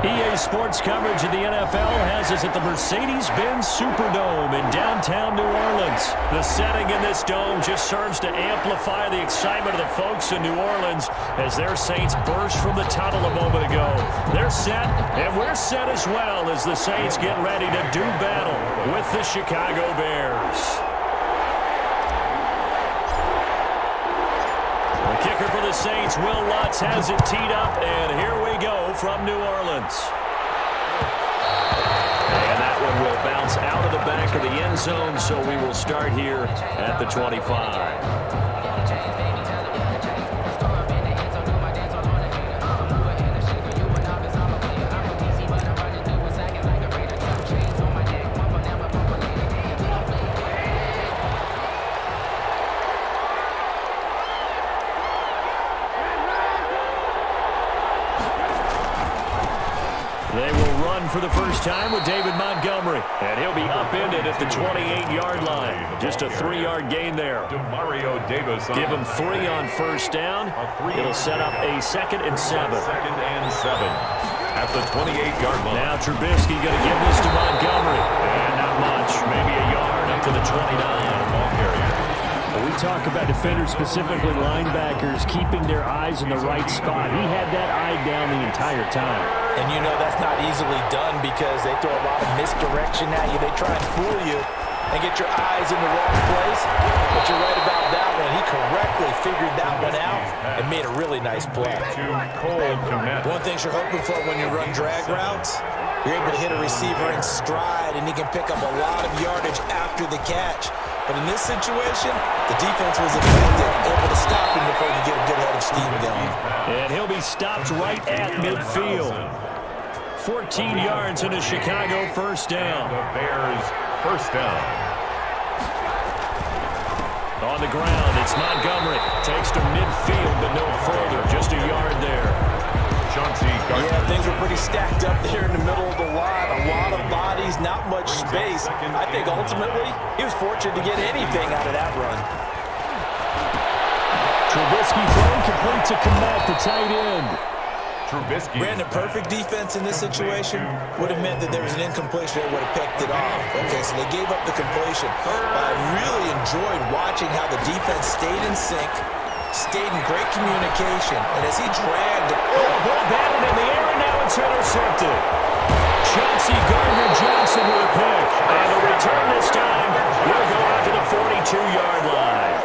EA Sports coverage of the NFL has us at the Mercedes-Benz Superdome in downtown New Orleans. The setting in this dome just serves to amplify the excitement of the folks in New Orleans as their Saints burst from the tunnel a moment ago. They're set, and we're set as well as the Saints get ready to do battle with the Chicago Bears. The kicker for the Saints, Will Lutz, has it teed up, and here we go from New Orleans. And that one will bounce out of the back of the end zone, so we will start here at the 25. They will run for the first time with David Montgomery, and he'll be upended at the 28-yard line. Just a 3-yard gain there. Give him 3 on first down. It'll set up a 2nd and 7. Second and 7 at the 28-yard line. Now Trubisky going to give this to Montgomery. And not much, maybe a yard up to the 29. We talk about defenders, specifically linebackers, keeping their eyes in the right spot. He had that eye down the entire time. And you know that's not easily done because they throw a lot of misdirection at you. They try and fool you and get your eyes in the wrong place. But you're right about that one. He correctly figured that one out and made a really nice play. One thing you're hoping for when you run drag routes, you're able to hit a receiver in stride and he can pick up a lot of yardage after the catch. But in this situation, the defense was effective, able to stop him before you get a good head of steam going. And he'll be stopped right at midfield. 14 yards and a Chicago first down. The Bears first down. On the ground, it's Montgomery. Takes to midfield, but no further. Just a yard there. Yeah, things were pretty stacked up there in the middle of the line. A lot of bodies, not much space. I think ultimately he was fortunate to get anything out of that run. Trubisky throwing complete to Komet, the tight end. Ran a perfect defense in this situation would have meant that there was an incompletion that would have picked it off. Okay, so they gave up the completion. But I really enjoyed watching how the defense stayed in sync, stayed in great communication, and as he dragged, ball batted in the air, and now it's intercepted. Chauncey Gardner-Johnson with a pick, and the return this time will go out to the 42-yard line.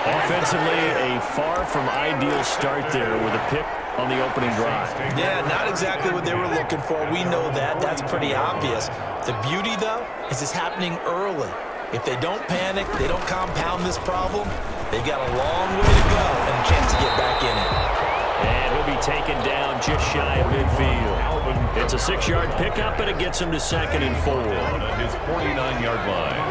Offensively, a far from ideal start there with a pick on the opening drive. Yeah, not exactly what they were looking for. We know that. That's pretty obvious. The beauty, though, is it's happening early. If they don't panic, they don't compound this problem, they've got a long way to go and a chance to get back in it. And he'll be taken down just shy of midfield. It's a 6-yard pickup, and it gets him to 2nd and 4. At his 49-yard line.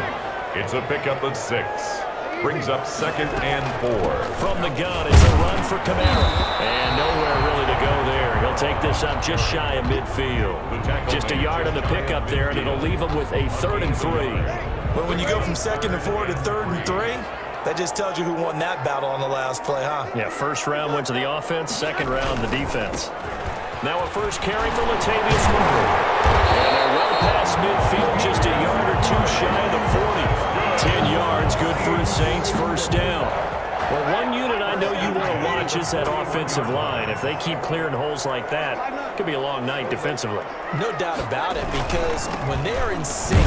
It's a pickup of 6. Brings up 2nd and 4. From the gun, it's a run for Kamara. And nowhere really to go there. He'll take this up just shy of midfield. Just a yard on the pickup there, and it'll leave him with a 3rd and 3. Well, when you go from 2nd and 4 to 3rd and 3, that just tells you who won that battle on the last play, huh? Yeah, first round went to the offense, second round the defense. Now a first carry for Latavius Murray. And they're well past midfield, just a yard or 2 shy of the 40. 10 yards, good for the Saints, first down. Well, one unit I know you want to watch is that offensive line. If they keep clearing holes like that, it could be a long night defensively. No doubt about it, because when they are in sync,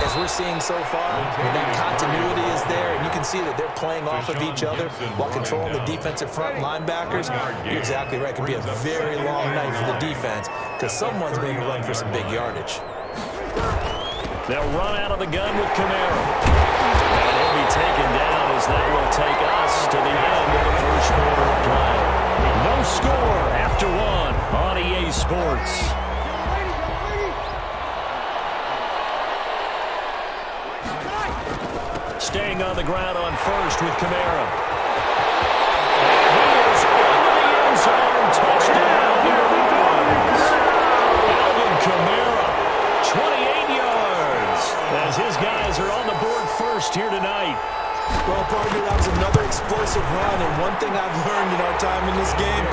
as we're seeing so far, when that continuity is there, and you can see that they're playing off of each other while controlling the defensive front linebackers, you're exactly right. It could be a very long night for the defense, because someone's going to run for some big yardage. They'll run out of the gun with Kamara. And he'll be taken down as that will take us to the end of the first quarter of play. No score after 1 on EA Sports. Staying on the ground on first with Kamara. And he is into the end zone. Touchdown, New Orleans. Alvin Kamara, 28 yards. As his guys are on the board first here tonight. Well, partner, that was another explosive run, and one thing I've learned in our time in this game,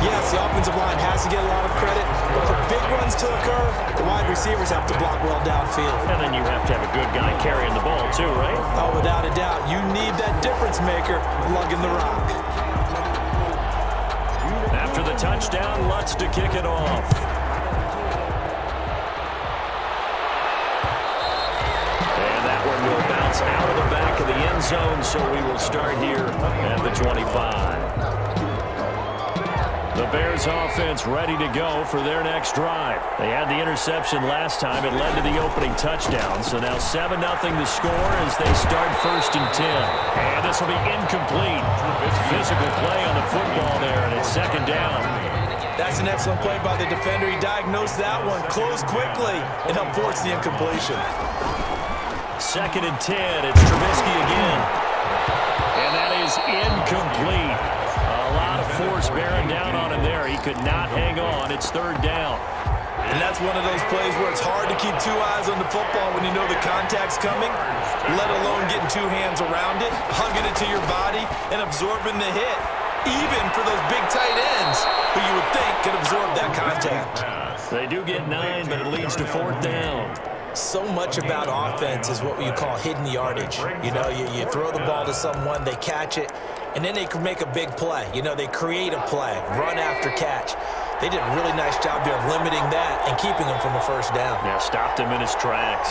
yes, the offensive line has to get a lot of credit, but for big runs to occur, the wide receivers have to block well downfield. And then you have to have a good guy carrying the ball too, right? Oh, without a doubt. You need that difference maker lugging the rock. After the touchdown, Lutz to kick it off. And that one will bounce out of the back of the end zone, so we will start here at the 25. The Bears offense ready to go for their next drive. They had the interception last time. It led to the opening touchdown. So now 7-0 to score as they start 1st and 10. And this will be incomplete. Physical play on the football there, and it's 2nd down. That's an excellent play by the defender. He diagnosed that one, closed quickly, and helped force the incompletion. 2nd and 10. It's Trubisky again. And that is incomplete. A lot of force bearing down on him there. He could not hang on. It's 3rd down. And that's one of those plays where it's hard to keep 2 eyes on the football when you know the contact's coming, let alone getting 2 hands around it, hugging it to your body, and absorbing the hit, even for those big tight ends who you would think could absorb that contact. They do get 9, but it leads to 4th down. So much about offense is what you call hidden yardage. You know, you throw the ball to someone, they catch it, and then they can make a big play. You know, they create a play, run after catch. They did a really nice job there of limiting that and keeping him from a 1st down. Yeah, stopped him in his tracks.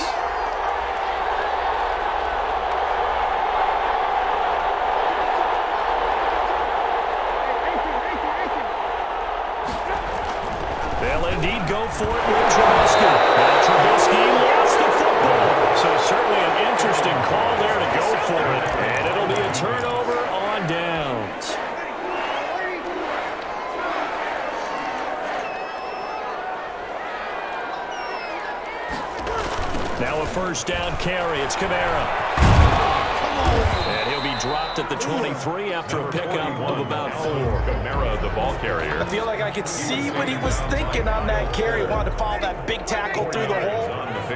They'll indeed go for it with Trubisky. Now Trubisky lost the football. So certainly an interesting call there to go for it. And it'll be a turnover on downs. Now a 1st down carry. It's Kamara. And he'll be dropped at the 23 after a pickup of about 4. Kamara, the ball carrier. I feel like I could see what he was thinking on that carry. Wanted to follow that big tackle through the hole.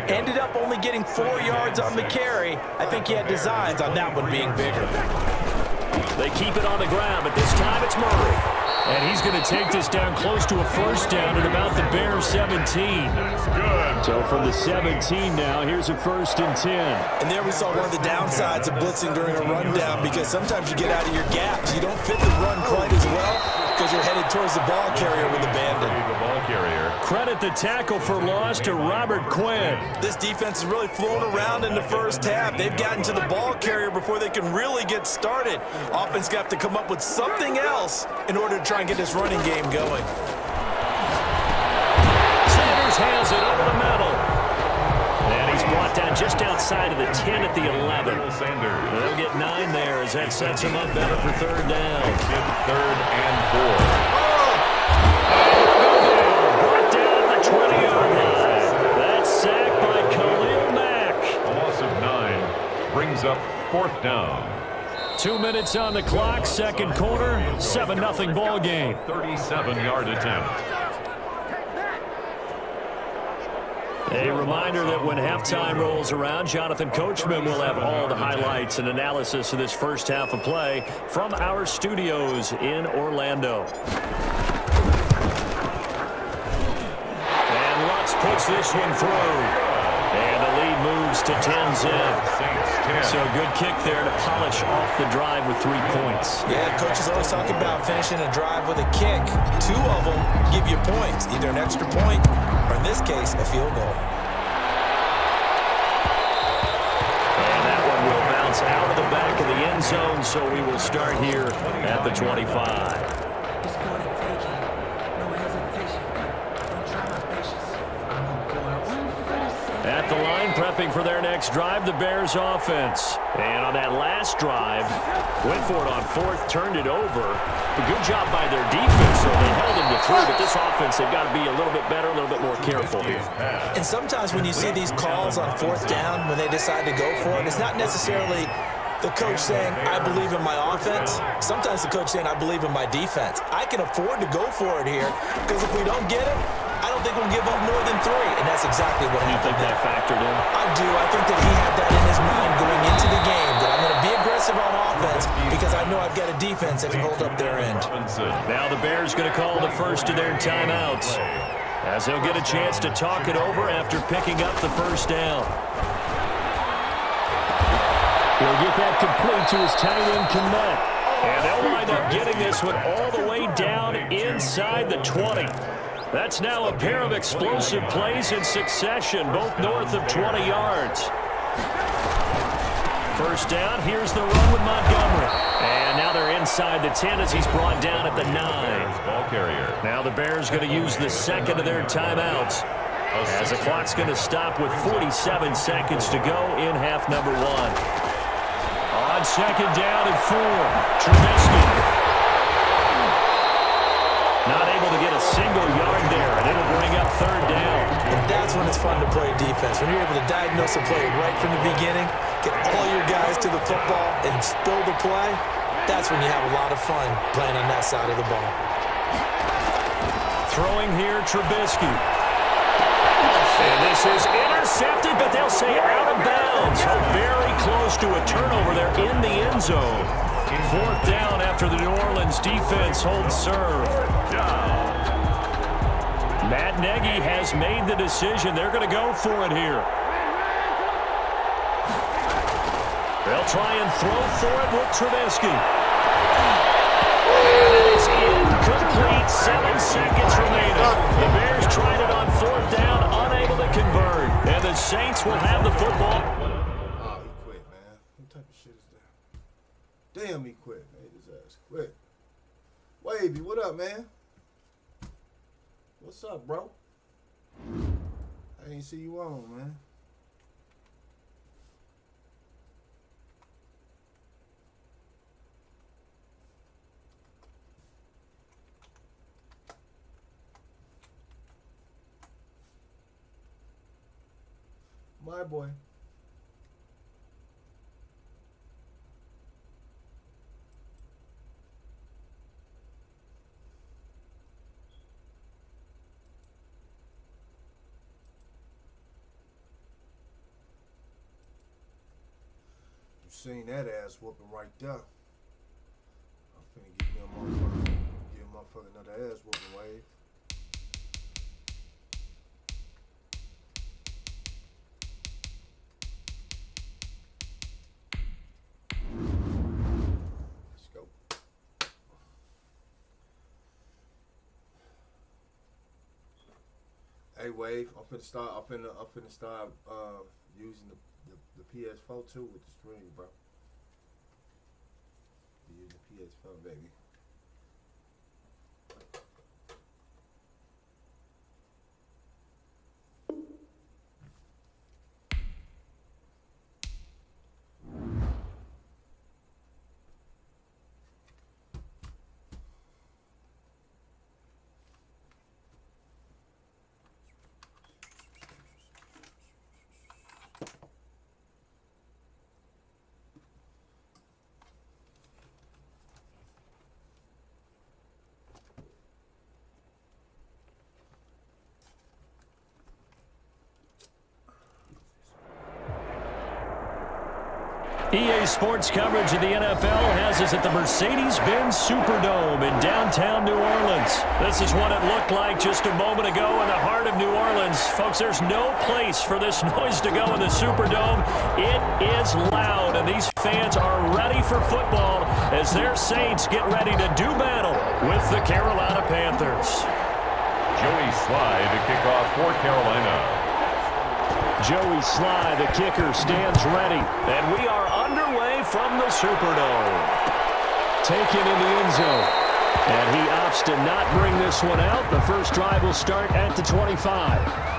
Ended up only getting 4 yards on the carry. I think he had designs on that one being bigger. They keep it on the ground, but this time it's Murray. And he's going to take this down close to a 1st down at about the Bears 17. Good. So from the 17 now, here's a 1st and 10. And there we saw one of the downsides of blitzing during a rundown, because sometimes you get out of your gaps. You don't fit the run quite as well because you're headed towards the ball carrier with abandon. The ball carrier. Credit the tackle for loss to Robert Quinn. This defense is really flown around in the 1st half. They've gotten to the ball carrier before they can really get started. Offense got to come up with something else in order to try and get this running game going. Sanders has it over the middle. And he's brought down just outside of the 10 at the 11. Sanders. They'll get 9 there as that sets him up better for 3rd down. 3rd and 4. Brought down at the 20-yard line. That's sacked by Khalil Mack.4. A loss of 9 brings up 4th down. 2 minutes on the clock, 2nd quarter, 7-0 ball game. 37-yard attempt. A reminder that when halftime rolls around, Jonathan Coachman will have all the highlights and analysis of this 1st half of play from our studios in Orlando. And Lutz puts this one through. And the lead moves to 10-zip. So a good kick there to polish off the drive with 3 points. Yeah, coaches always talk about finishing a drive with a kick. 2 of them give you points, either an extra point or, in this case, a field goal. And that one will bounce out of the back of the end zone, so we will start here at the 25. At the line, prepping for their next drive, the Bears offense. And on that last drive, went for it on 4th, turned it over. A good job by their defense, so they held him to 3, but this offense, they've got to be a little bit better, a little bit more careful here. And sometimes when you see these calls on 4th down, when they decide to go for it, it's not necessarily the coach saying, I believe in my offense. Sometimes the coach saying, I believe in my defense. I can afford to go for it here, because if we don't get it, I don't think we'll give up more than 3, and that's exactly what happened. You think that factored in? I do. I think that he had that in his mind going into the game, that I'm going to be aggressive got a defense that can hold up their end. Now the Bears going to call the first of their timeouts, as they'll get a chance to talk it over after picking up the first down. He'll get that complete to his tight end, Komet. And they'll wind up getting this one all the way down inside the 20. That's now a pair of explosive plays in succession, both north of 20 yards. First down, here's the run with Montgomery. And now they're inside the 10 as he's brought down at the 9. Ball carrier. Now the Bears going to use the second of their timeouts, as the clock's going to stop with 47 seconds to go in half number 1. On second down and 4, Trubisky. Not able to get a single yard there, and it'll bring up third down. And that's when it's fun to play defense. When you're able to diagnose a play right from the beginning, get all your guys to the football, and spill the play, that's when you have a lot of fun playing on that side of the ball. Throwing here, Trubisky. And this is intercepted, but they'll say out of bounds. So very close to a turnover there in the end zone. Fourth down after the New Orleans defense holds serve. Matt Nagy has made the decision. They're going to go for it here. They'll try and throw for it with Trubisky. And it is incomplete. 7 seconds remaining. The Bears tried it on fourth down, unable to convert. And the Saints will have the football. Oh, he quit, man. What type of shit is that? Damn, he quit, man. His ass quit. Wavy, what up, man? What's up, bro? I ain't see you on, man. My boy. You seen that ass whooping right there. I'm finna give me a motherfucker another ass whooping, Wave. Hey Wave, I'm finna start using the PS4 too with the stream, bro. Using the PS4, baby. EA Sports coverage of the NFL has us at the Mercedes-Benz Superdome in downtown New Orleans. This is what it looked like just a moment ago in the heart of New Orleans. Folks, there's no place for this noise to go in the Superdome. It is loud, and these fans are ready for football as their Saints get ready to do battle with the Carolina Panthers. Joey Sly to kick off for Carolina. Joey Sly, the kicker, stands ready. And we are underway from the Superdome. Taken in the end zone. And he opts to not bring this one out. The first drive will start at the 25.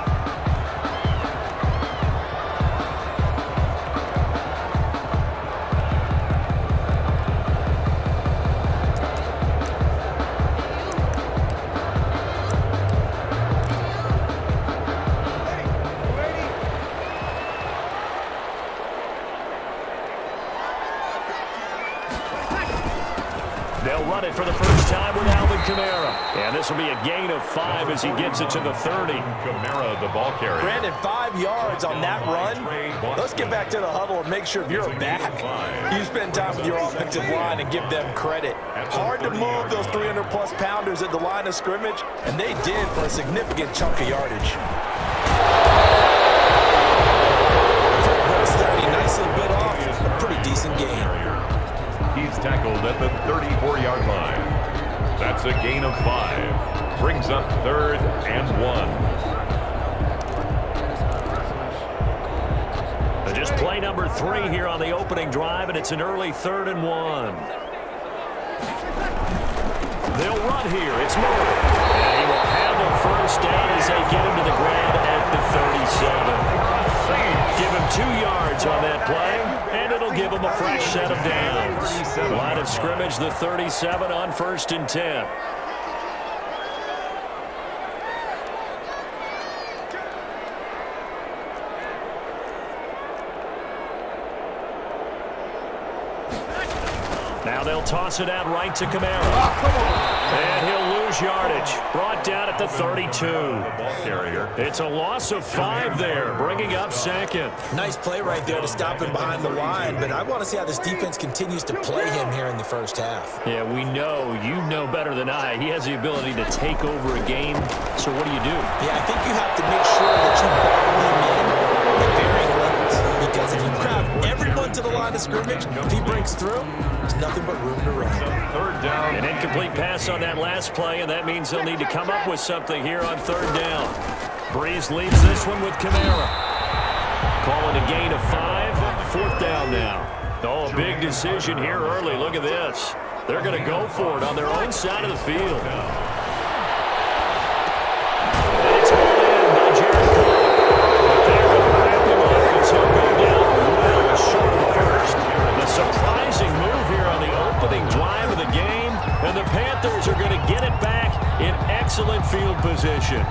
They'll run it for the first time with Alvin Kamara. And this will be a gain of 5 as he gets it to the 30. Kamara, the ball carrier. Brandon, 5 yards on that run. Let's get back to the huddle and make sure if you're a back, you spend time with your offensive line and give them credit. Hard to move those 300-plus pounders at the line of scrimmage, and they did for a significant chunk of yardage. First 30, nicely bit off. A pretty decent gain. He's tackled at the 34-yard line. That's a gain of 5. Brings up 3rd and 1. Just play number 3 here on the opening drive, and it's an early 3rd and 1. They'll run here. It's Murray. And he will handle first down as they get him to the ground at the 37. Give him 2 yards on that play, and it'll give him a fresh set of downs. Line of scrimmage, the 37 on 1st and 10. Now they'll toss it out right to Kamara. And he'll lose yardage. Brought down at the 32. It's a loss of 5 there, bringing up 2nd. Nice play right there to stop him behind the line, but I want to see how this defense continues to play him here in the first half. Yeah, we know. You know better than I. He has the ability to take over a game. So what do you do? Yeah, I think you have to make sure that you bottle him in at varying levels. Because if you crowd everyone to the line of scrimmage, if he breaks through, there's nothing but room to run. 3rd down. An incomplete pass on that last play, and that means they'll need to come up with something here on 3rd down. Breeze leads this one with Kamara. Call it a gain of 5. 4th down now. Oh, a big decision here early. Look at this. They're going to go for it on their own side of the field. It's hauled in by Jared Cook. They're going to wrap him up as he'll go down well short of the first. The surprising move here on the opening drive of the game, and the Panthers are going to get it back in excellent field position.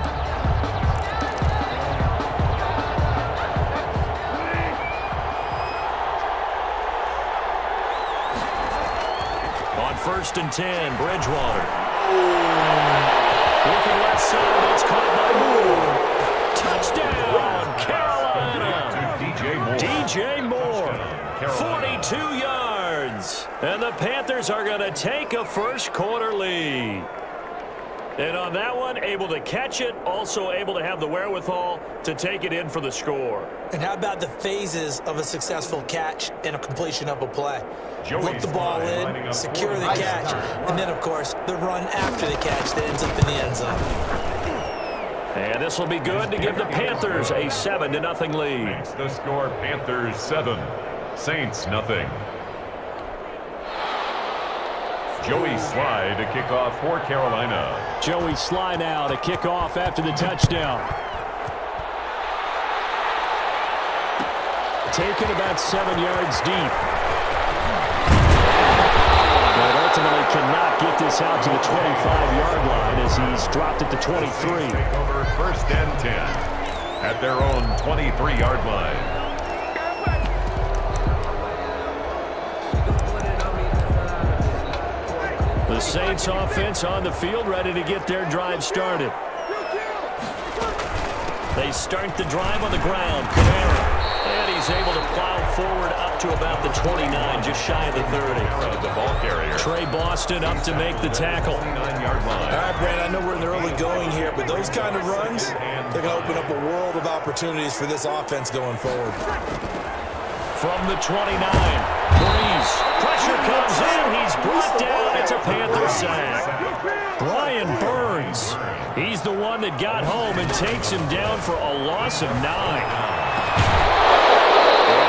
On 1st and 10, Bridgewater. Looking left side, that's caught by Moore. Touchdown, Carolina. DJ Moore, 42 yards. And the Panthers are going to take a first quarter lead. And on that one, able to catch it, also able to have the wherewithal to take it in for the score. And how about the phases of a successful catch and a completion of a play? Look the ball in, secure the catch, and then, of course, the run after the catch that ends up in the end zone. And this will be good to give the Panthers a 7-0 lead. The score, Panthers 7, Saints nothing. Joey Sly to kick off for Carolina. Joey Sly now to kick off after the touchdown. Taken about 7 yards deep. But ultimately cannot get this out to the 25-yard line as he's dropped at the 23. Over 1st and 10 at their own 23-yard line. The Saints offense on the field, ready to get their drive started. They start the drive on the ground. Kamara. And he's able to plow forward up to about the 29, just shy of the 30. The ball carrier. Trey Boston up to make the tackle. 9-yard line. All right, Brad, I know we're in the early going here, but those kind of runs, they're going to open up a world of opportunities for this offense going forward. From the 29, Breeze. Pressure comes in. He's brought down. It's a Panther sack. Brian Burns. He's the one that got home and takes him down for a loss of 9. And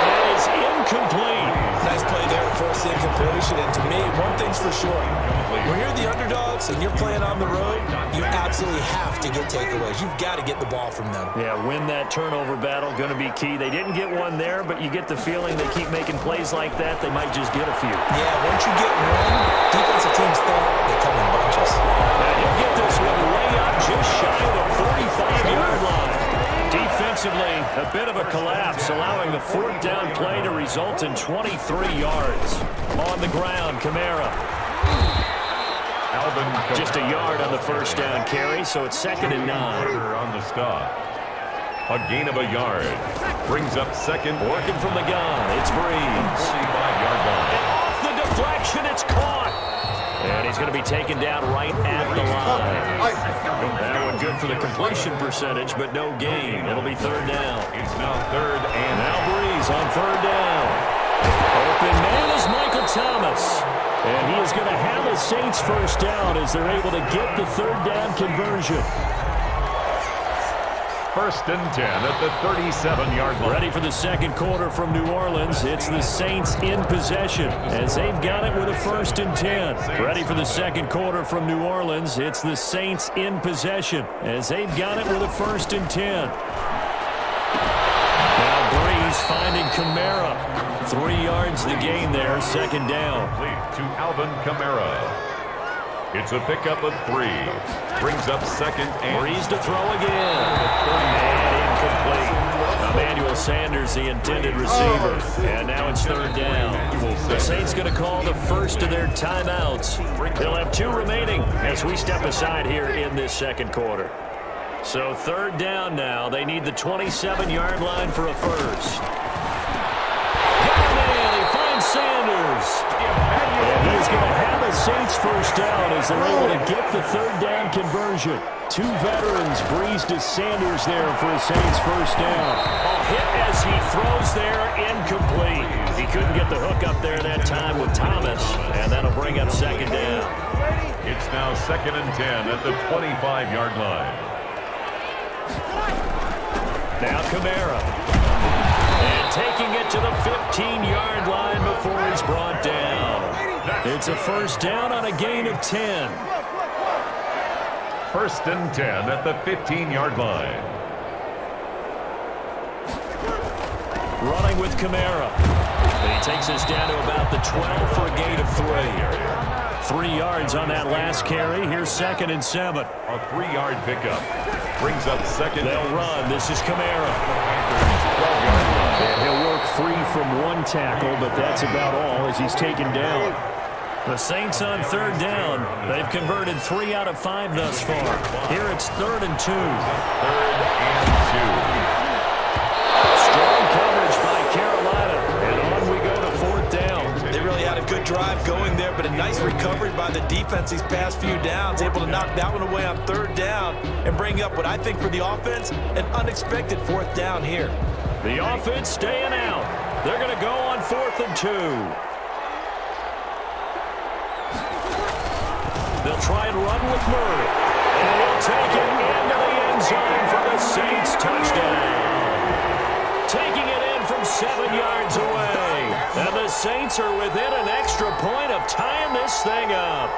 that is incomplete. Nice play there to force the incompletion. And to me, one thing's for sure. When you're the underdogs and you're playing on the road, you absolutely have to get takeaways. You've got to get the ball from them. Yeah, win that turnover battle, going to be key. They didn't get one there, but you get the feeling they keep making plays like that, they might just get a few. Yeah, once you get one, defensive teams think they come in bunches. And he'll get this one way up just shy of the 45-yard line. Defensively, a bit of a collapse, allowing the 4th down play to result in 23 yards. On the ground, Kamara. Just a yard on the first down carry, so it's 2nd and 9. On the stop. A gain of a yard. Brings up 2nd. Working from the gun, it's Breeze. 45-yard line. And off the deflection, it's caught. And he's going to be taken down right at the line. That one good for the completion percentage, but no gain. It'll be 3rd down. It's now 3rd and Now Breeze on 3rd down. Open man is Michael Thomas. And he is going to have a Saints first down as they're able to get the 3rd down conversion. 1st and 10 at the 37-yard line. Ready for the 2nd quarter from New Orleans. It's the Saints in possession as they've got it with a 1st and 10. Ready for the 2nd quarter from New Orleans. It's the Saints in possession as they've got it with a 1st and 10. Now Breeze finding Kamara. 3 yards the gain there, 2nd down. To Alvin Kamara. It's a pickup of 3. Brings up 2nd and Breeze to throw again. And incomplete. Emmanuel Sanders, the intended receiver. And now it's 3rd down. The Saints going to call the first of their timeouts. They'll have 2 remaining as we step aside here in this 2nd quarter. So 3rd down now. They need the 27-yard line for a first. He finds Sanders. And he's going to have a Saints first down as they're able to get the 3rd down conversion. 2 veterans, Breeze to Sanders there for a Saints first down. A hit as he throws there, incomplete. He couldn't get the hook up there that time with Thomas, and that'll bring up 2nd down. it's now 2nd and 10 at the 25-yard line. Now Kamara. And taking it to the 15-yard line before he's brought down. It's a first down on a gain of 10. 1st and 10 at the 15-yard line. Running with Kamara. And he takes us down to about the 12 for a gain of 3. 3 yards on that last carry. Here's 2nd and 7. A 3-yard pickup. Brings up 2nd. They'll run. This is Kamara. And he'll work free from 1 tackle, but that's about all as he's taken down. The Saints on 3rd down. They've converted 3 out of 5 thus far. Here it's 3rd and 2. 3rd and 2. Strong coverage by Carolina. And on we go to 4th down. They really had a good drive going there, but a nice recovery by the defense these past few downs. Able to knock that one away on 3rd down and bring up what I think for the offense, an unexpected 4th down here. The offense staying out. They're going to go on 4th and 2. They'll try and run with Murray. And he'll take it into the end zone for the Saints touchdown. Taking it in from 7 yards away. And the Saints are within an extra point of tying this thing up.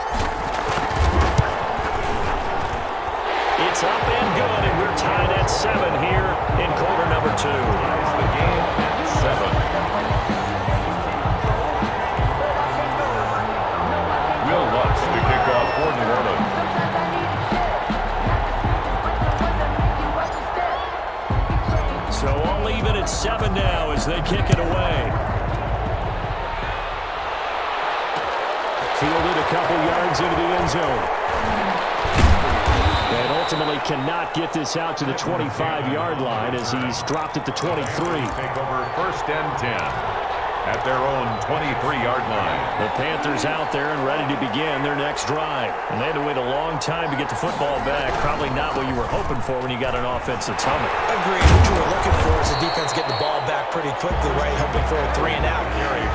It's up and good, and we're tied at 7 here in quarter number 2. It's the game at 7. Will Lutz to kick off for New Orleans. So all even at 7 now as they kick it away. Fielded a couple yards into the end zone. And ultimately cannot get this out to the 25-yard line as he's dropped at the 23. Take over 1st and 10 at their own 23-yard line. The Panthers out there and ready to begin their next drive. And they had to wait a long time to get the football back. Probably not what you were hoping for when you got an offense that's humming. Agreed. What you were looking for is the defense getting the ball back pretty quickly, right? Hoping for a 3 and out.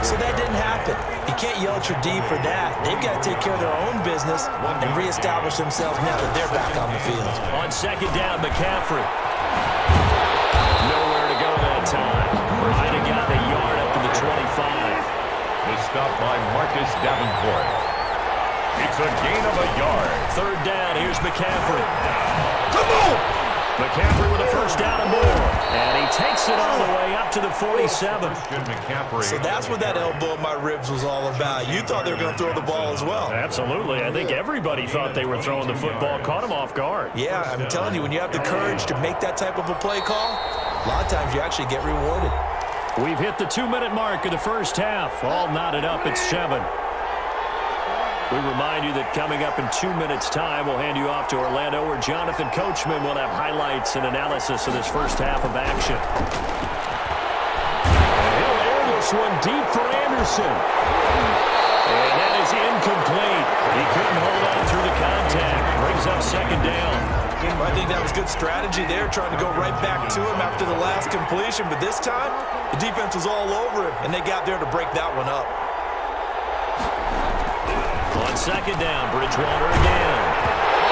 So that didn't happen. You can't yell at your D for that. They've got to take care of their own business and reestablish themselves now that they're back on the field. On 2nd down, McCaffrey. Nowhere to go that time. Might have got a yard up to the 25. The stop by Marcus Davenport. It's a gain of a yard. 3rd down, here's McCaffrey. Come on! McCaffrey with a first down and more. And he takes it all the way up to the 47. McCaffrey. So that's what that elbow in my ribs was all about. You thought they were going to throw the ball as well. Absolutely. I think everybody thought they were throwing the football, caught him off guard. Yeah, I'm telling you, when you have the courage to make that type of a play call, a lot of times you actually get rewarded. We've hit the 2-minute mark of the first half. All knotted up at 7. We remind you that coming up in 2 minutes' time, we'll hand you off to Orlando, where Jonathan Coachman will have highlights and analysis of this first half of action. And he'll air this one deep for Anderson. And that is incomplete. He couldn't hold on through the contact. Brings up second down. I think that was good strategy there, trying to go right back to him after the last completion. But this time, the defense was all over him, and they got there to break that one up. On second down, Bridgewater again.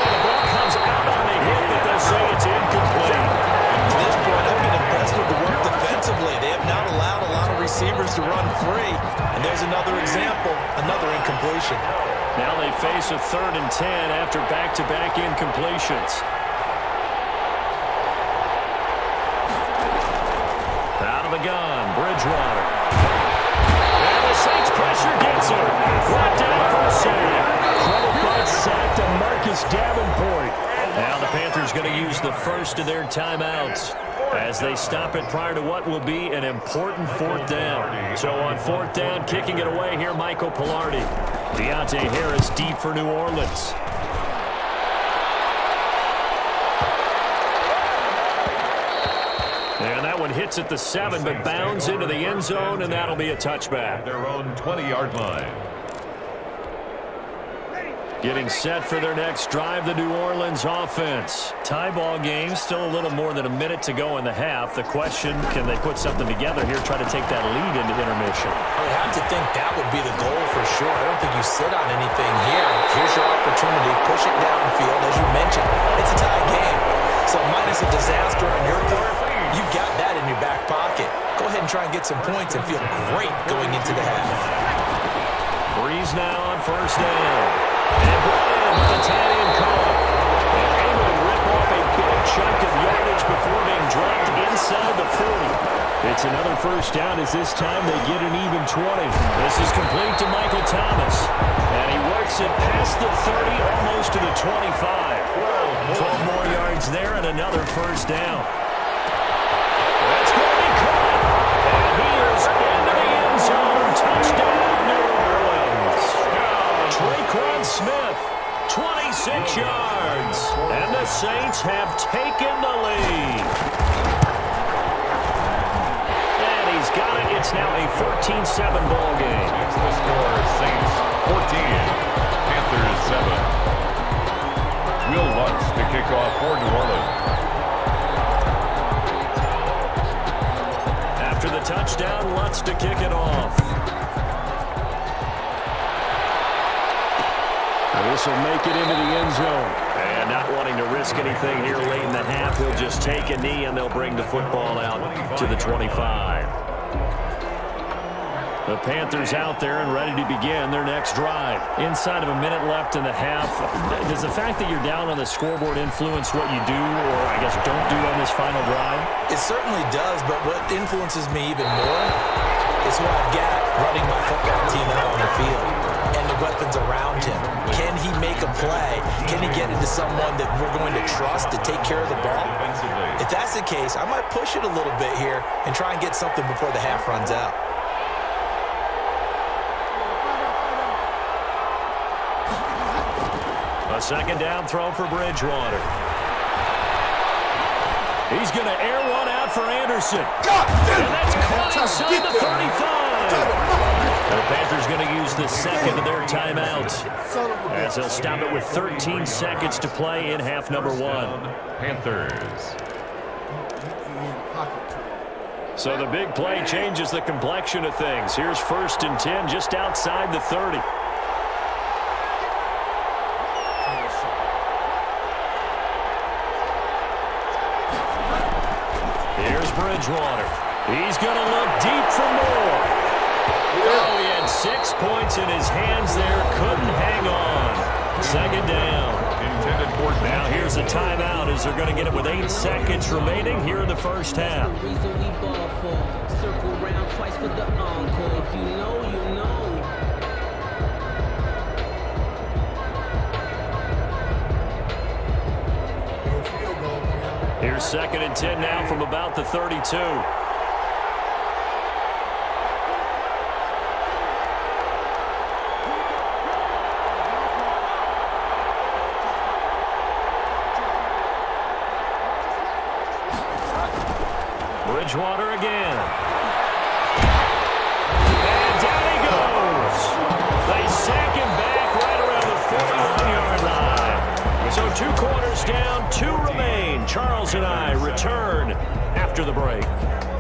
The ball comes out on a hit, but they'll say it's incomplete. To this point, I've been impressed with the work defensively. They have not allowed a lot of receivers to run free. And there's another example, another incompletion. Now they face a 3rd and 10 after back-to-back incompletions. Out of the gun, Bridgewater. And the Saints pressure gets him. Brought down for a save. Credit that sack to Marcus Davenport. Now the Panthers going to use the first of their timeouts as they stop it prior to what will be an important 4th down. So on 4th down, kicking it away here, Michael Pilardi. Deontay Harris deep for New Orleans. And that one hits at the 7, but bounds into the end zone, and that'll be a touchback. Their own 20-yard line. Getting set for their next drive, the New Orleans offense. Tie ball game, still a little more than a minute to go in the half. The question, can they put something together here, try to take that lead into intermission? I would have to think that would be the goal for sure. I don't think you sit on anything here. Here's your opportunity. Push it downfield. As you mentioned, it's a tie game. So minus a disaster on your part, you've got that in your back pocket. Go ahead and try and get some points and feel great going into the half. Breeze now on 1st down. And Brian with the Italian call. And able to rip off a big chunk of yardage before being dropped inside the 40. It's another 1st down as this time they get an even 20. This is complete to Michael Thomas. And he works it past the 30, almost to the 25. 12 more yards there and another 1st down. That's going to be caught. And he is into the end zone. Touchdown, New Orleans. Traquan Smith, 26 yards. And the Saints have taken the lead. And he's got it. It's now a 14-7 ball game. It's the score, Saints 14, Panthers 7. Will Lutz to kick off for New Orleans. After the touchdown, Lutz to kick it off. This will make it into the end zone. And not wanting to risk anything here late in the half, he'll just take a knee and they'll bring the football out to the 25. The Panthers out there and ready to begin their next drive. Inside of a minute left in the half, does the fact that you're down on the scoreboard influence what you do, or I guess don't do on this final drive? It certainly does, but what influences me even more is who I've got running my football team out on the field and the weapons around him. Can he make a play? Can he get into someone that we're going to trust to take care of the ball? If that's the case, I might push it a little bit here and try and get something before the half runs out. A 2nd down throw for Bridgewater. He's going to air one out for Anderson. And that's caught inside the 35. The Panthers going to use the 2nd of their timeouts as they'll stop it with 13 seconds to play in half number 1. Panthers. So the big play changes the complexion of things. Here's 1st and 10 just outside the 30. Here's Bridgewater. He's going to look deep for more. Oh, he had 6 points in his hands there. Couldn't hang on. 2nd down. Now here's a timeout as they're going to get it with 8 seconds remaining here in the first half. Circle round twice for the encore. If you know, you know. Here's 2nd and 10 now from about the 32. Bridgewater again. And down he goes. They sack him back right around the 41-yard line. So 2 quarters down, 2 remain. Charles and I return after the break.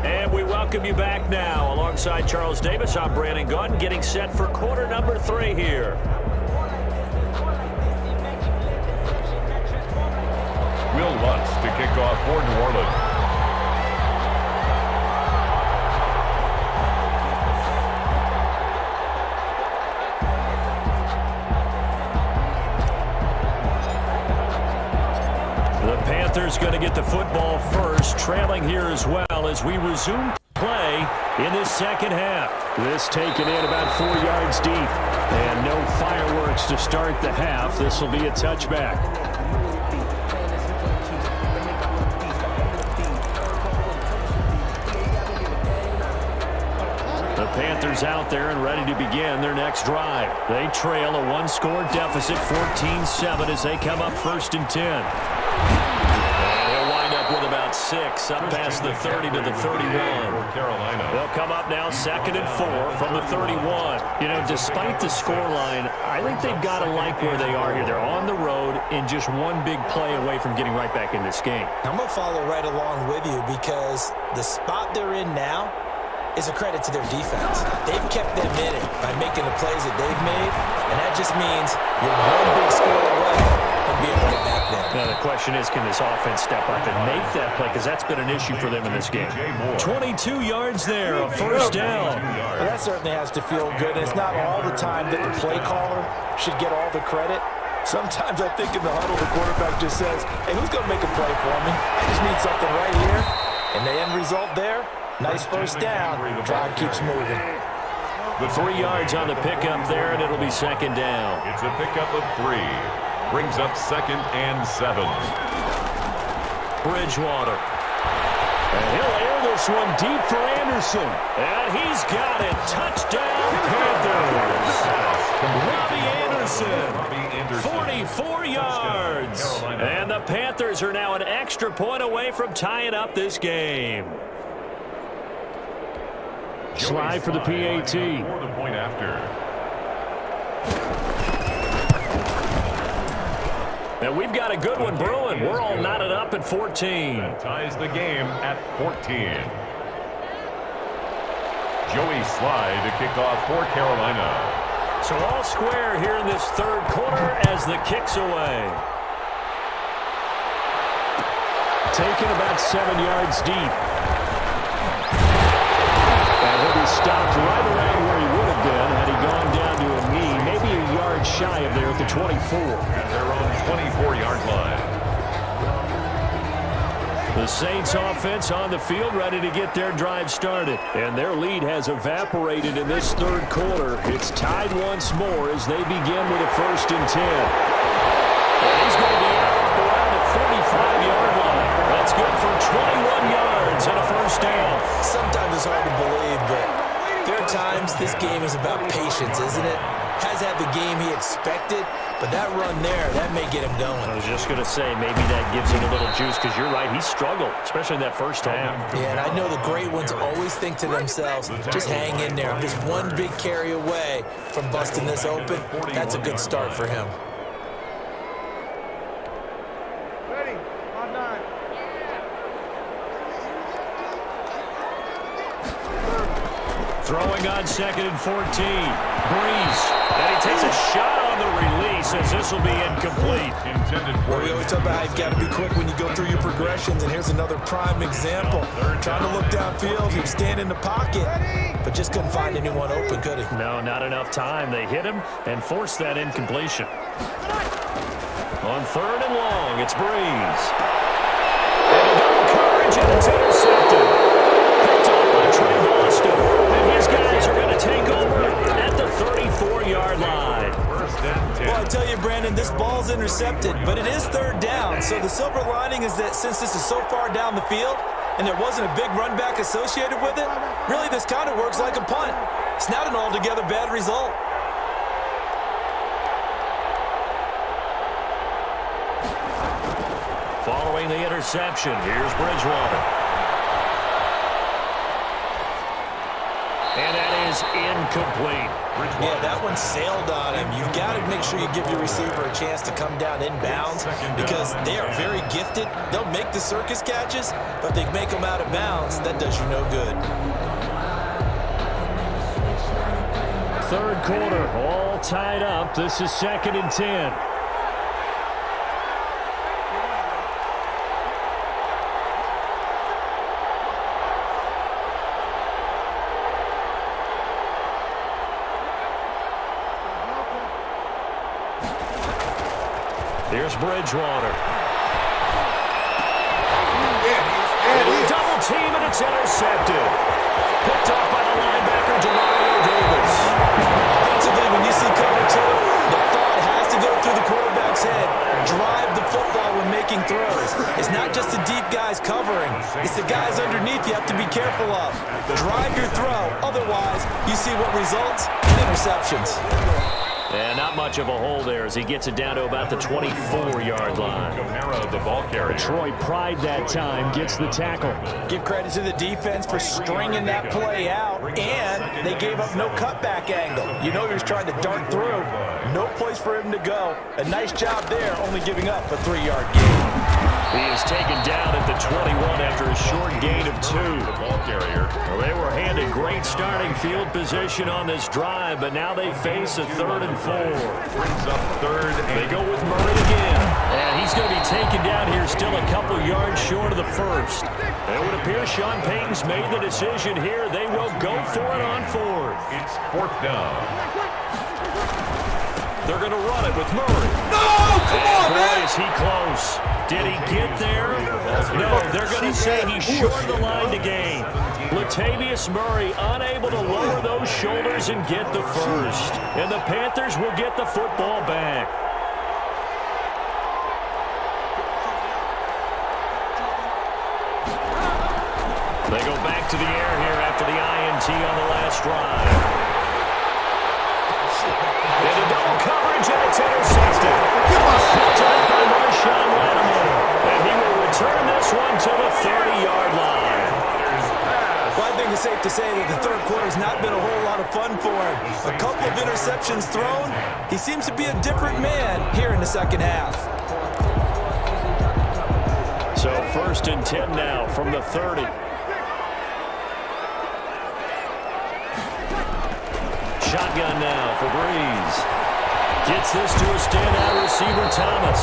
And we welcome you back now. Alongside Charles Davis, I'm Brandon Gaudin, getting set for quarter number 3 here. Will Lutz to kick off for New Orleans. The Panthers going to get the football first, trailing here as well as we resume play in this second half. This taken in about 4 yards deep. And no fireworks to start the half. This will be a touchback. The Panthers out there and ready to begin their next drive. They trail a 1-score deficit, 14-7, as they come up 1st and 10. And he'll wind up with about 6, up past the 30 to the 31. They'll come up now 2nd and 4 from the 31. You know, despite the scoreline, I think they've got to like where they are here. They're on the road and just one big play away from getting right back in this game. I'm going to follow right along with you because the spot they're in now is a credit to their defense. They've kept them in it by making the plays that they've made, and that just means you're one big score away from being right back there. Now the question is, can this offense step up and make that play? Because that's been an issue for them in this game. 22 yards there, a 1st down. Well, that certainly has to feel good, and it's not all the time that the play caller should get all the credit. Sometimes I think in the huddle, the quarterback just says, hey, who's going to make a play for me? I just need something right here. And the end result there, nice 1st down. Drive keeps moving. The 3 yards on the pickup there, and it'll be 2nd down. It's a pickup of 3. Brings up 2nd and 7. Bridgewater. And he'll air this one deep for Anderson. And he's got it. Touchdown, Panthers. Robbie Anderson. 44 yards. And the Panthers are now an extra point away from tying up this game. Slide for the PAT. For the point after. And we've got a good one brewing. We're all knotted up at 14. That ties the game at 14. Joey Slye to kick off for Carolina. So all square here in this 3rd quarter as the kick's away. Taken about 7 yards deep. And he'll be stopped right around where he would have been had he gone down to a knee, maybe a yard shy of there at the 24. At their own 24-yard line. The Saints offense on the field ready to get their drive started. And their lead has evaporated in this 3rd quarter. It's tied once more as they begin with a 1st and 10. And he's going to be out around the 45-yard line. That's good for 21 yards and a 1st down. Sometimes it's hard to believe, but there are times this game is about patience, isn't it? Has had the game he expected, but that run there, that may get him going. I was just going to say, maybe that gives him a little juice, because you're right, he struggled, especially in that 1st half. Yeah, and I know the great ones always think to themselves, just hang in there. I'm just one big carry away from busting this open. That's a good start for him. Ready, on 9. Throwing on 2nd and 14. Breeze. And he takes a shot on the release as this will be incomplete. Intended for We always talk about how you've got to be quick when you go through your progressions, and here's another prime example. Trying to look downfield, he was standing in the pocket, but just couldn't find anyone open, could he? No, not enough time. They hit him and forced that incompletion. On 3rd and long, it's Breeze. And a double coverage, and it's intercepted. Picked up by Trey Boston. And his guys are going to take over at the 34-yard line. 1st and 10. Well, I tell you, Brandon, this ball's intercepted, but it is 3rd down. So the silver lining is that since this is so far down the field and there wasn't a big run back associated with it, really this kind of works like a punt. It's not an altogether bad result. Following the interception, here's Bridgewater. And that is incomplete. Yeah, that one sailed on him. You've got to make sure you give your receiver a chance to come down inbounds because they are very gifted. They'll make the circus catches, but they make them out of bounds. That does you no good. Third quarter, all tied up. This is 2nd and 10. Here's Bridgewater. Double team, and it's intercepted. Picked off by the linebacker, Davis. Offensively, when you see cover 2, the thought has to go through the quarterback's head. Drive the football when making throws. It's not just the deep guys covering. It's the guys underneath you have to be careful of. Drive your throw. Otherwise, you see what results? Interceptions. And not much of a hole there as he gets it down to about the 24-yard line. The ball carrier. Troy Pride that time gets the tackle. Give credit to the defense for stringing that play out, and they gave up no cutback angle. You know he was trying to dart through. No place for him to go. A nice job there, only giving up a 3-yard gain. He is taken down at the 21 after a short gain of 2. The ball carrier. Well, they were handed great starting field position on this drive, but now they face a 3rd and 4. Brings up 3rd. They go with Murray again. And he's going to be taken down here still a couple yards short of the first. It would appear Sean Payton's made the decision here. They will go for it on 4th. It's 4th down. They're going to run it with Murray. No! Come on, boy, man! is he close. Did he get there? No, they're going to say he's short of the line to gain. Latavius Murray unable to lower those shoulders and get the first. And the Panthers will get the football back. They go back to the air here after the INT on the last drive. Into double coverage, and it's intercepted. Picked up by Marshawn Lattimore. And he will return this one to the 30-yard line. Well, I think it's safe to say that the third quarter has not been a whole lot of fun for him. A couple of interceptions thrown. He seems to be a different man here in the second half. So 1st and 10 now from the 30. Shotgun now for Breeze. Gets this to a standout receiver, Thomas.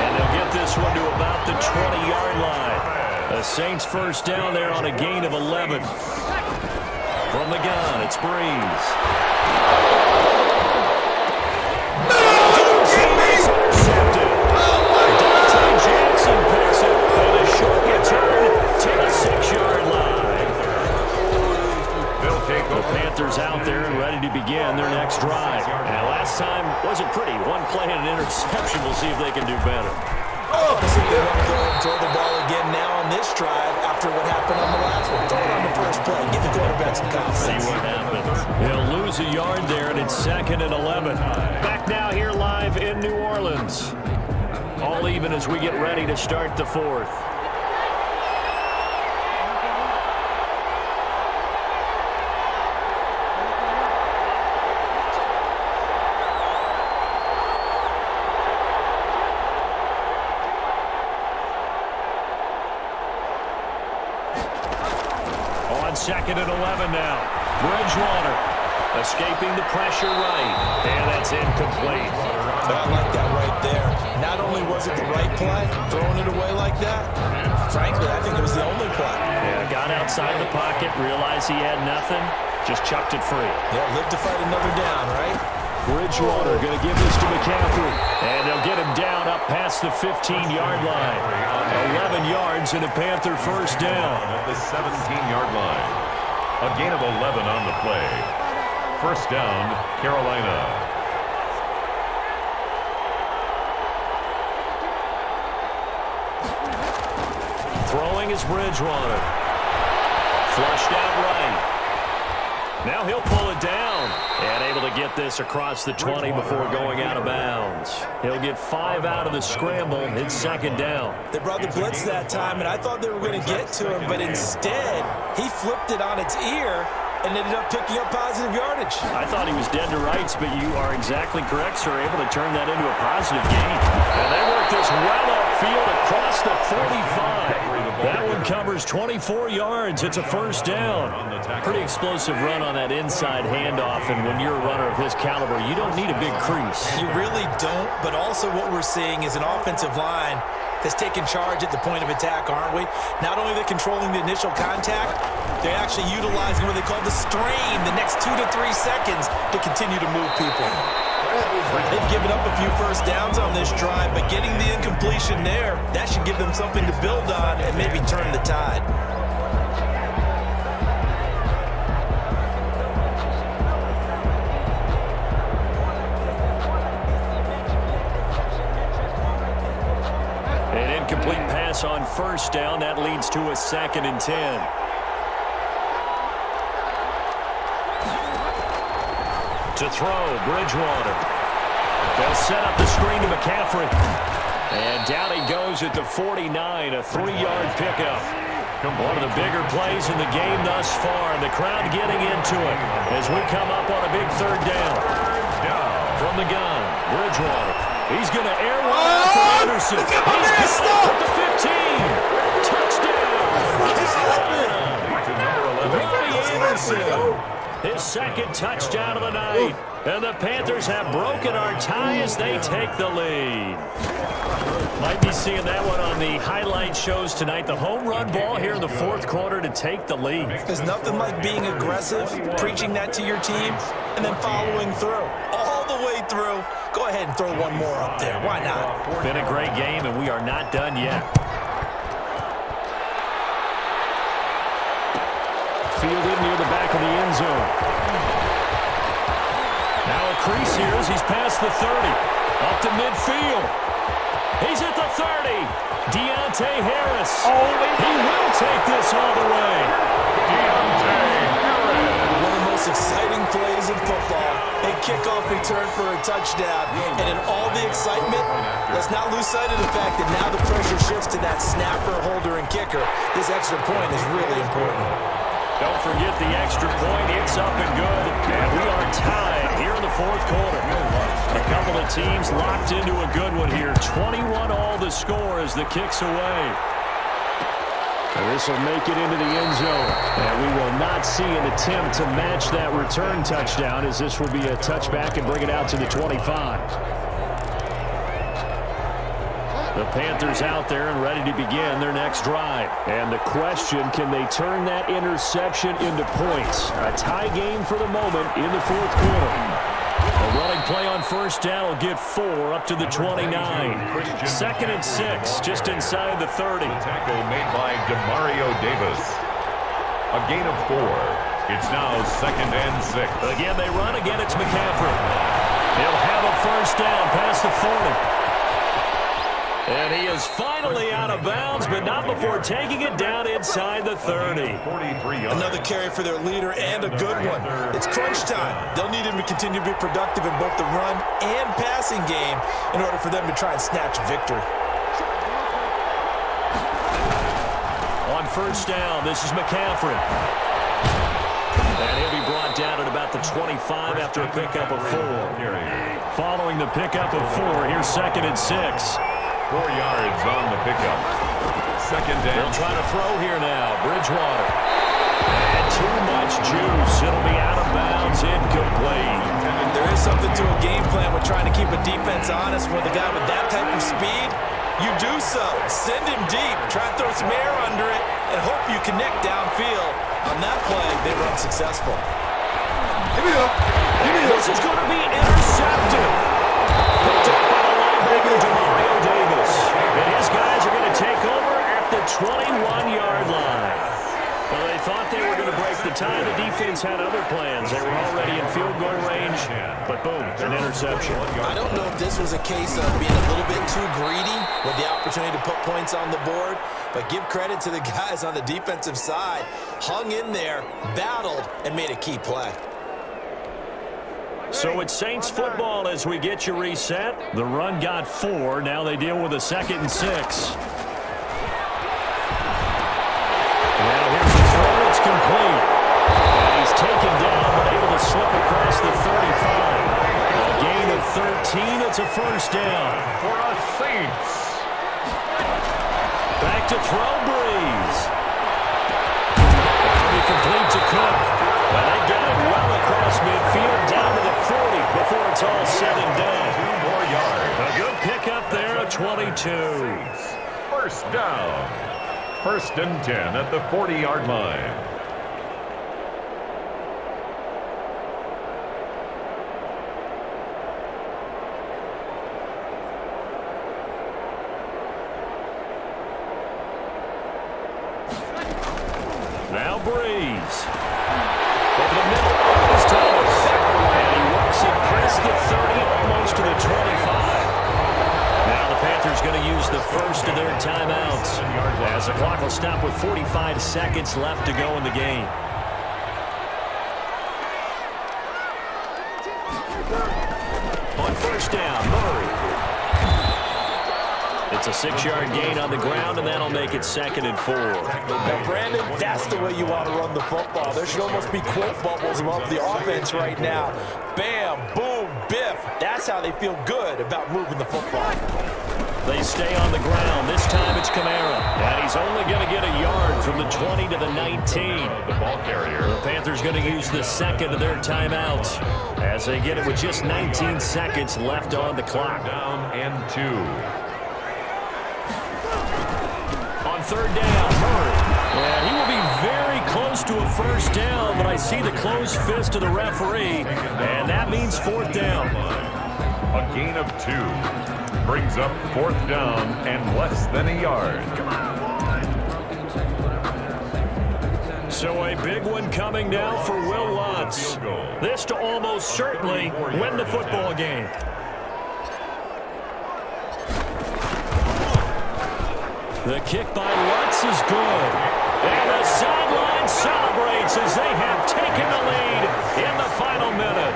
And they'll get this one to about the 20-yard line. The Saints first down there on a gain of 11. From the gun, it's Breeze. Intercepted. Dante Jackson picks it. And a short return to the 6-yard line. The Panthers out there and ready to begin their next drive. And last time wasn't pretty. One play and an interception. We'll see if they can do better. Oh, see they want to go and throw the ball again now on this drive after what happened on the last one. Throw it on the first play. Give the quarterback some confidence. See what happens. They'll lose a yard there, and it's 2nd and 11. Back now here live in New Orleans. All even as we get ready to start the 4th. On 2nd and 11 now. Bridgewater escaping the pressure right. And that's incomplete. I like that right there. Not only was it the right play, throwing it away like that, frankly, I think it was the only play. Yeah, got outside of the pocket, realized he had nothing, just chucked it free. Yeah, live to fight another down, right? Bridgewater going to give this to McCaffrey. And they'll get him down up past the 15-yard line. 11 yards and a Panther first down. At the 17-yard line. A gain of 11 on the play. First down, Carolina. Throwing is Bridgewater. Flushed out right. Now he'll pull it down. And able to get this across the 20 before going out of bounds. He'll get 5 out of the scramble. It's 2nd down. They brought the blitz that time, and I thought they were going to get to him, but instead, he flipped it on its ear and ended up picking up positive yardage. I thought he was dead to rights, but you are exactly correct, sir. Able to turn that into a positive gain. And they work this well upfield across the 45. That one covers 24 yards. It's a first down. Pretty explosive run on that inside handoff, and when you're a runner of his caliber, you don't need a big crease. You really don't, but also what we're seeing is an offensive line that's taken charge at the point of attack, aren't we? Not only are they controlling the initial contact, they're actually utilizing what they call the strain the next 2 to 3 seconds to continue to move people. They've given up a few first downs on this drive, but getting the incompletion there, that should give them something to build on and maybe turn the tide. An incomplete pass on first down. That leads to a 2nd and 10. To throw, Bridgewater. They'll set up the screen to McCaffrey. And down he goes at the 49, a 3-yard pickup. One of the bigger plays in the game thus far, and the crowd getting into it as we come up on a big 3rd down. From the gun, Bridgewater. He's going to air one out for Anderson. He's got it at the 15. Touchdown. Anderson. His 2nd touchdown of the night. And the Panthers have broken our tie as they take the lead. Might be seeing that one on the highlight shows tonight. The home run ball here in the 4th quarter to take the lead. There's nothing like being aggressive, preaching that to your team, and then following through. All the way through. Go ahead and throw one more up there. Why not? Been a great game, and we are not done yet. Fielded near the back of the end zone. Now a crease here as he's past the 30. Up to midfield. He's at the 30. Deontay Harris. He will take this all the way. One of the most exciting plays in football. A kickoff return for a touchdown. And in all the excitement, let's not lose sight of the fact that now the pressure shifts to that snapper, holder, and kicker. This extra point is really important. Don't forget the extra point. It's up and good. And we are tied here in the 4th quarter. A couple of teams locked into a good one here. 21 all the score as the kick's away. And this will make it into the end zone. And we will not see an attempt to match that return touchdown, as this will be a touchback and bring it out to the 25. The Panthers out there and ready to begin their next drive. And the question, can they turn that interception into points? A tie game for the moment in the 4th quarter. A running play on first down will get 4 up to the 29. 2nd and 6, just inside the 30. Tackle made by Demario Davis. A gain of 4. It's now 2nd and 6. Again, they run. Again, it's McCaffrey. He'll have a first down past the 40. And he is finally out of bounds, but not before taking it down inside the 30. Another carry for their leader and a good one. It's crunch time. They'll need him to continue to be productive in both the run and passing game in order for them to try and snatch a victory. On first down, this is McCaffrey. And he'll be brought down at about the 25 after a pickup of 4. Following the pickup of 4, here's 2nd and 6. 4 yards on the pickup. 2nd down. They'll try to throw here now. Bridgewater. And too much juice. It'll be out of bounds. Incomplete. There is something to a game plan with trying to keep a defense honest with a guy with that type of speed. You do so. Send him deep. Try and throw some air under it and hope you connect downfield. On that play, they were unsuccessful. Here we go. This is going to be intercepted. Picked up by the linebacker, Demario Davis. And his guys are going to take over at the 21-yard line. Well, they thought they were going to break the tie. The defense had other plans. They were already in field goal range, but boom, an interception. I don't know if this was a case of being a little bit too greedy with the opportunity to put points on the board, but give credit to the guys on the defensive side. Hung in there, battled, and made a key play. So it's Saints football as we get you reset. The run got 4. Now they deal with a 2nd and 6. Now here's the throw. It's complete. And he's taken 19. It's a first down. For a Saints. Back to throw, Breeze. That'll be complete to Cook. But they get it well across midfield down to the 40 before it's all said and done. 2 more yards. A good pickup there at 22. Saints. First down. 1st and 10 at the 40-yard line. Now Breeze. Over the middle, almost Thomas. And he works it past the 30, almost to the 25. Now the Panthers going to use the first of their timeouts, as the clock will stop with 45 seconds left to go in the game. On first down, Murray. It's a 6-yard gain on the ground, and that'll make it 2nd and 4. Now, Brandon, that's the way you want to run the football. There should almost be quote bubbles above the offense right now. Bam, boom, biff. That's how they feel good about moving the football. They stay on the ground. This time it's Kamara. And he's only going to get a yard from the 20 to the 19. The ball carrier. The Panthers going to use the second of their timeouts as they get it with just 19 seconds left on the clock. Down and 2. On third down, Murray. And he will be very close to a first down, but I see the closed fist of the referee, and that means 4th down. A gain of 2. Brings up 4th down and less than a yard. So a big one coming now for Will Lutz. This to almost certainly win the football game. The kick by Lutz is good. And the sideline celebrates as they have taken the lead in the final minute.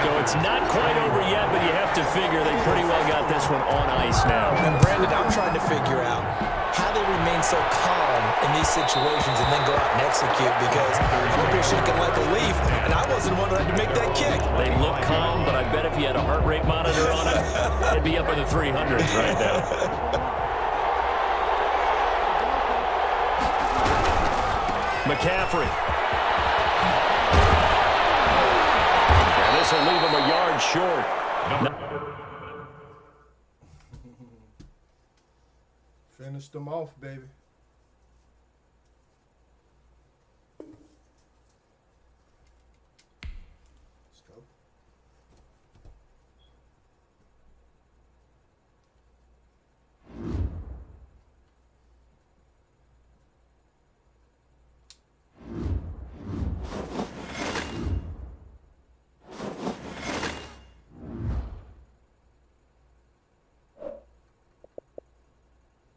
So it's not quite over yet, but you have to figure they pretty well got this one on ice now. And Brandon, I'm trying to figure out how they remain so calm in these situations and then go out and execute, because they're shaking like a leaf, and I wasn't the one who had to make that kick. They look calm, but I bet if you had a heart rate monitor on it, it'd be up in the 300s right now. McCaffrey. And this will leave him a yard short. Finished them off, baby.